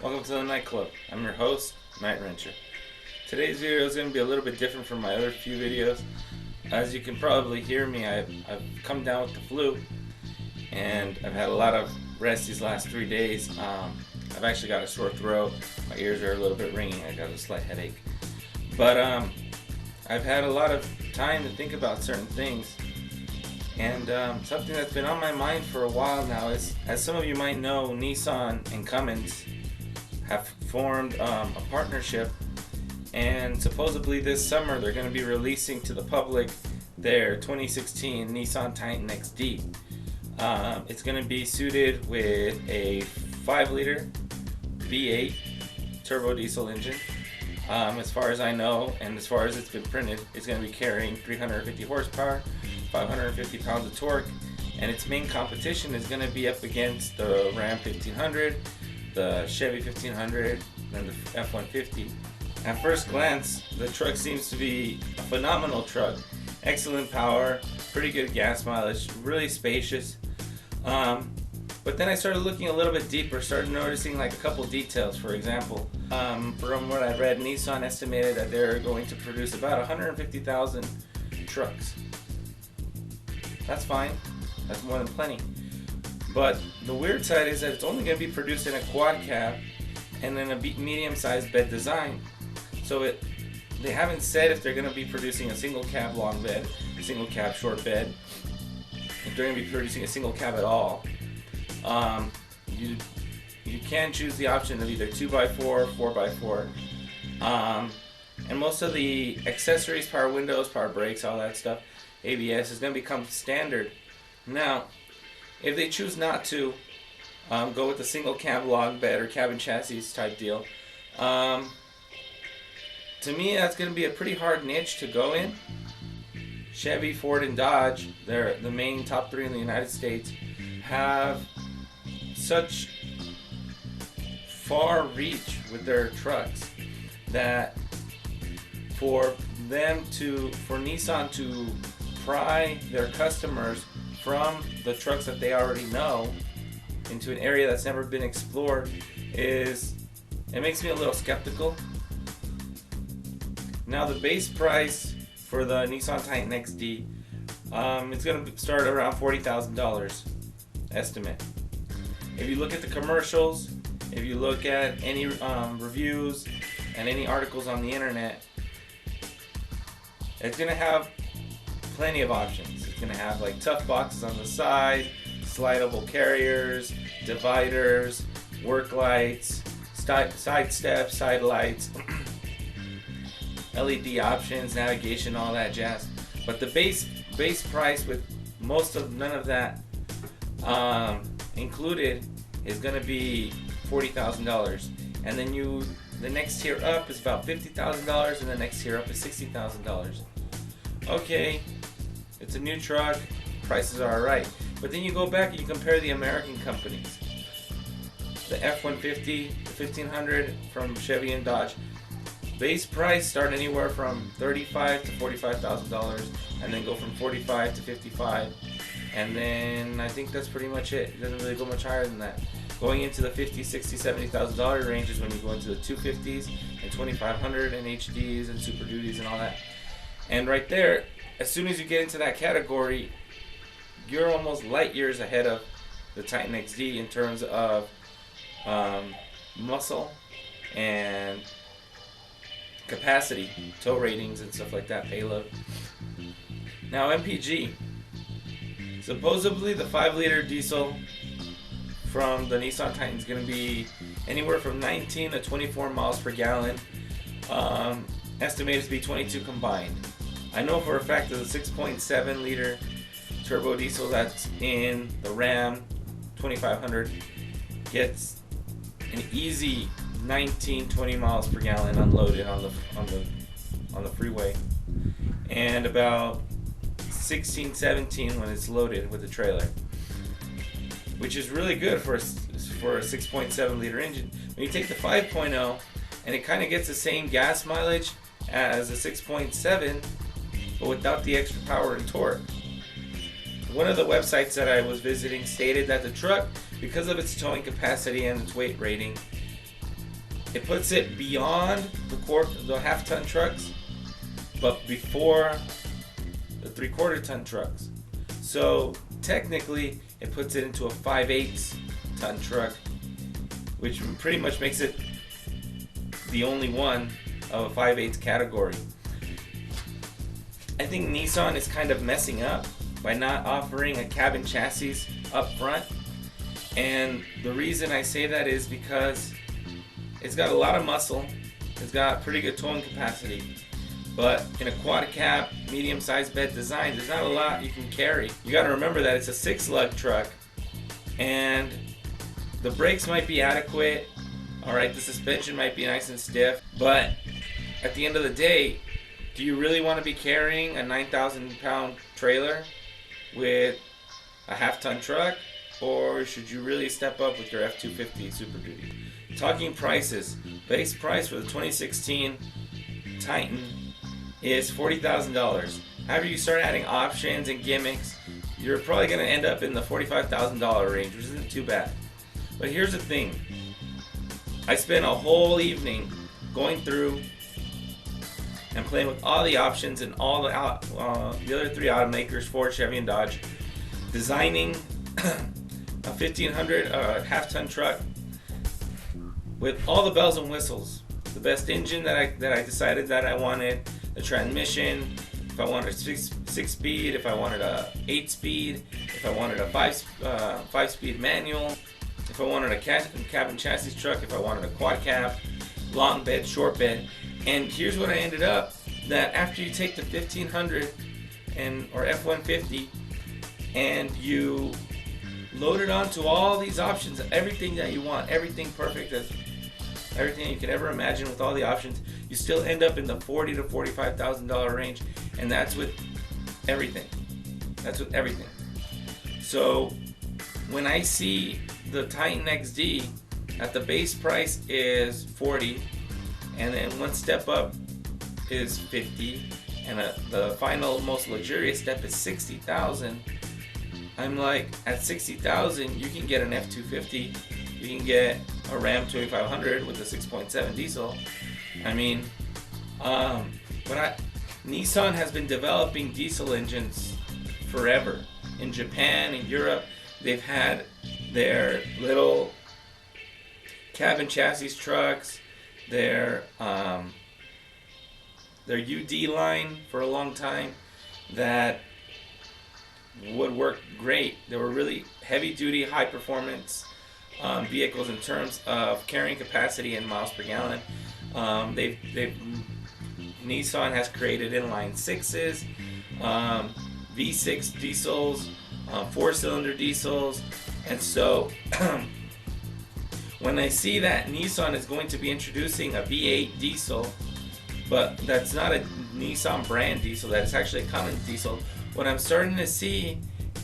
Welcome to the nightclub. I'm your host, NightWrencher. Today's video is going to be a little bit different from my other few videos. As you can probably hear me, I've come down with the flu, and I've had a lot of rest these last 3 days. I've actually got a sore throat. My ears are a little bit ringing. I got a slight headache. But I've had a lot of time to think about certain things. And something that's been on my mind for a while now is, as some of you might know, Nissan and Cummins have formed a partnership, and supposedly this summer they're going to be releasing to the public their 2016 Nissan Titan XD. It's going to be suited with a 5-liter V8 turbo diesel engine. As far as I know, and as far as it's been printed, it's going to be carrying 350 horsepower, 550 pounds of torque, and its main competition is going to be up against the Ram 1500, the Chevy 1500, and the F-150. At first glance, the truck seems to be a phenomenal truck. Excellent power, pretty good gas mileage, really spacious. But then I started looking a little bit deeper, started noticing like a couple details. For example, from what I read, Nissan estimated that they're going to produce about 150,000 trucks. That's fine, that's more than plenty. But the weird side is that it's only going to be produced in a quad cab and in a medium-sized bed design. So they haven't said if they're going to be producing a single cab long bed, a single cab short bed, if they're going to be producing a single cab at all. You can choose the option of either 2x4, 4x4, and most of the accessories, power windows, power brakes, all that stuff, ABS, is going to become standard. Now, if they choose not to go with the single cab long bed or cabin chassis type deal, to me that's going to be a pretty hard niche to go in. Chevy, Ford, and Dodge, they're the main top 3 in the United States, have such far reach with their trucks that for Nissan to pry their customers from the trucks that they already know into an area that's never been explored it makes me a little skeptical. Now, the base price for the Nissan Titan XD, it's going to start around $40,000 estimate. If you look at the commercials, if you look at any reviews and any articles on the internet, it's going to have plenty of options. It's going to have like tough boxes on the side, slidable carriers, dividers, work lights, side steps, side lights, LED options, navigation, all that jazz. But the base price with none of that included is going to be $40,000, and then the next tier up is about $50,000, and the next tier up is $60,000. Okay, it's a new truck, prices are alright, but then you go back and you compare the American companies. The F-150, the 1500 from Chevy and Dodge, base price start anywhere from $35,000 to $45,000, and then go from $45,000 to $55,000, and then I think that's pretty much it. It doesn't really go much higher than that. Going into the $50,000, $60,000, $70,000 range is when you go into the 250s and 2500 and HDs and Super Duties and all that. And right there, as soon as you get into that category, you're almost light years ahead of the Titan XD in terms of muscle and capacity, tow ratings and stuff like that, payload. Now, MPG, supposedly the 5-liter diesel from the Nissan Titan is going to be anywhere from 19 to 24 miles per gallon, estimated to be 22 combined. I know for a fact that the 6.7 liter turbo diesel that's in the Ram 2500 gets an easy 19-20 miles per gallon unloaded on the freeway, and about 16-17 when it's loaded with the trailer, which is really good for a 6.7 liter engine. When you take the 5.0, and it kind of gets the same gas mileage as a 6.7, but without the extra power and torque. One of the websites that I was visiting stated that the truck, because of its towing capacity and its weight rating, it puts it beyond the half-ton trucks, but before the 3/4 ton trucks. So technically, it puts it into a 5/8 ton truck, which pretty much makes it the only one of a 5/8 category. I think Nissan is kind of messing up by not offering a cabin chassis up front. And the reason I say that is because it's got a lot of muscle, it's got pretty good towing capacity, but in a quad cab, medium sized bed design, there's not a lot you can carry. You got to remember that it's a 6-lug truck, and the brakes might be adequate, alright, the suspension might be nice and stiff, but at the end of the day, do you really want to be carrying a 9,000 pound trailer with a half-ton truck? Or should you really step up with your F-250 Super Duty? Talking prices, base price for the 2016 Titan is $40,000. However, you start adding options and gimmicks, you're probably going to end up in the $45,000 range, which isn't too bad. But here's the thing. I spent a whole evening going through and playing with all the options and all the other 3 automakers, Ford, Chevy, and Dodge, designing a 1500 half-ton truck with all the bells and whistles. The best engine that I decided that I wanted, the transmission, if I wanted a 6-speed, if I wanted a 8-speed, if I wanted a 5-speed manual, if I wanted a cabin chassis truck, if I wanted a quad cab, long bed, short bed. And here's what I ended up, that after you take the 1500 or F-150 and you load it onto all these options, everything that you want, everything perfect, everything you can ever imagine with all the options, you still end up in the $40,000 to $45,000 range, and that's with everything. That's with everything. So when I see the Titan XD at the base price is $40,000, and then one step up is $50,000, and the final most luxurious step is $60,000. I'm like, at $60,000, you can get an F-250, you can get a Ram 2500 with a 6.7 diesel. I mean, Nissan has been developing diesel engines forever. In Japan, in Europe, they've had their little cabin chassis trucks, their UD line for a long time that would work great. They were really heavy duty, high performance vehicles in terms of carrying capacity and miles per gallon. Nissan has created inline 6s, V6 diesels, 4-cylinder diesels, and so when I see that Nissan is going to be introducing a V8 diesel, but that's not a Nissan brand diesel, that's actually a Cummins diesel, what I'm starting to see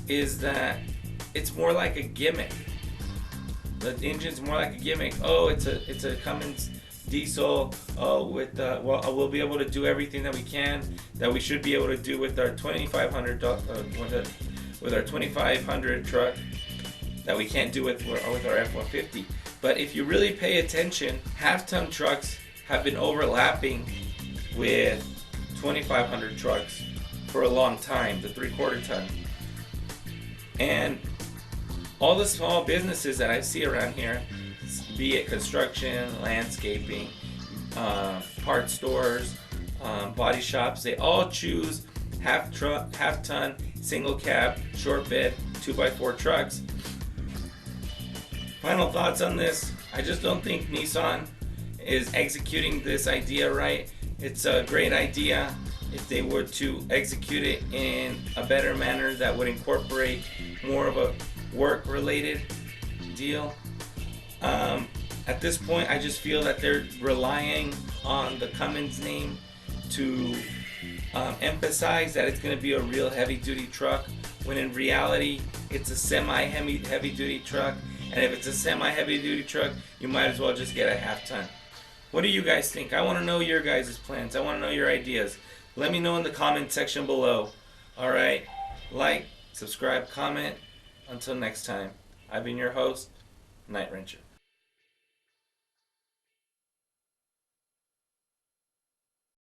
is that it's more like a gimmick. The engine's more like a gimmick. Oh, it's a Cummins diesel. Oh, well, we'll be able to do everything that we should be able to do with our 2500 with our 2500 truck that we can't do with our F-150. But if you really pay attention, half-ton trucks have been overlapping with 2500 trucks for a long time, the 3/4 ton. And all the small businesses that I see around here, be it construction, landscaping, part stores, body shops, they all choose half-ton, single cab, short bed, 2x4 trucks. Final thoughts on this. I just don't think Nissan is executing this idea right. It's a great idea if they were to execute it in a better manner that would incorporate more of a work-related deal. At this point, I just feel that they're relying on the Cummins name to emphasize that it's going to be a real heavy-duty truck, when in reality, it's a semi-heavy-duty truck. And if it's a semi-heavy-duty truck, you might as well just get a half-ton. What do you guys think? I want to know your guys' plans. I want to know your ideas. Let me know in the comment section below. Alright? Like, subscribe, comment. Until next time, I've been your host, NightWrencher.